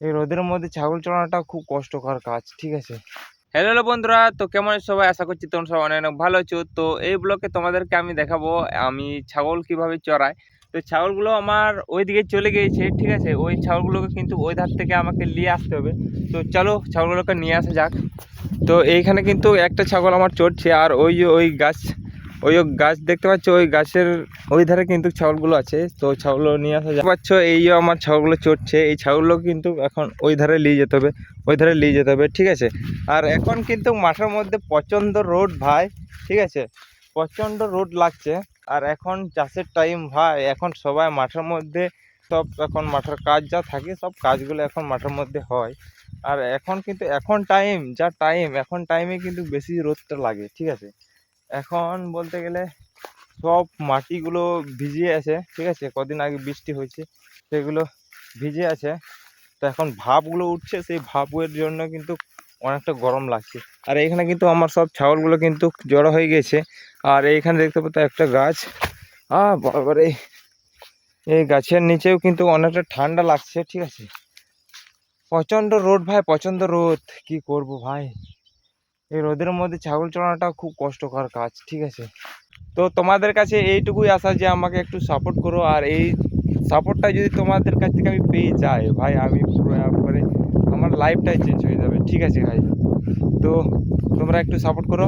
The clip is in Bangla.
এই রোদের মধ্যে ছাগল চড়ানোটা খুব কষ্টকর কাজ, ঠিক আছে। হ্যালো বন্ধুরা, তো কেমন আছো সবাই? আশা করছি তোমরা সবাই অনেক অনেক ভালো আছো। তো এই ব্লগে তোমাদেরকে আমি দেখাবো আমি ছাগল কিভাবে চড়াই। তো ছাগলগুলো আমার ওই দিকে চলে গিয়েছে, ঠিক আছে। ওই ছাগলগুলোকে কিন্তু ওই ধার থেকে আমাকে নিয়ে আসতে হবে। তো চলো ছাগলগুলোকে নিয়ে আসা যাক। তো এইখানে কিন্তু একটা ছাগল আমার চড়ছে, আর ওই গাছ দেখতে পাচ্ছ, ওই গাছের ওই ধারে কিন্তু ছাগলগুলো আছে। তো ছাগলগুলো নিয়ে আসা যাচ্ছে পাচ্ছ, এই আমার ছাগলগুলো চড়ছে। এই ছাগলগুলো কিন্তু এখন ওই ধারে নিয়ে যেতে হবে, ঠিক আছে। আর এখন কিন্তু মাঠের মধ্যে প্রচণ্ড রোদ ভাই, ঠিক আছে, প্রচণ্ড রোদ লাগছে। আর এখন চাষের টাইম ভাই, এখন সবাই মাঠের মধ্যে, সব এখন মাঠের কাজ যা থাকে সব কাজগুলো এখন মাঠের মধ্যে হয়। আর এখন কিন্তু এখন টাইমে কিন্তু বেশি রোদটা লাগে, ঠিক আছে। এখন বলতে গেলে সব মাটিগুলো ভিজে আছে, ঠিক আছে, কদিন আগে বৃষ্টি হয়েছে সেগুলো ভিজে আছে। তো এখন ভাপগুলো উঠছে, সেই ভাপের জন্য কিন্তু অনেকটা গরম লাগছে। আর এইখানে কিন্তু আমার সব ছাগলগুলো কিন্তু জড়ো হয়ে গেছে। আর এইখানে দেখতে পাচ্ছ একটা গাছ, বাবারে, এই গাছের নিচেও কিন্তু অনেকটা ঠান্ডা লাগছে, ঠিক আছে। প্রচণ্ড রোদ ভাই, প্রচণ্ড রোদ, কি করব ভাই। এই রোদের মধ্যে ছাগল চড়ানোটা খুব কষ্টকর কাজ, ঠিক আছে। তো তোমাদের কাছে এইটুকুই আশা যে আমাকে একটু সাপোর্ট করো। আর এই সাপোর্টটা যদি তোমাদের কাছ থেকে আমি পেয়ে যাই ভাই, আমি পুরো একবারে আমার লাইফটাই চেঞ্জ হয়ে যাবে, ঠিক আছে ভাই। তো তোমরা একটু সাপোর্ট করো।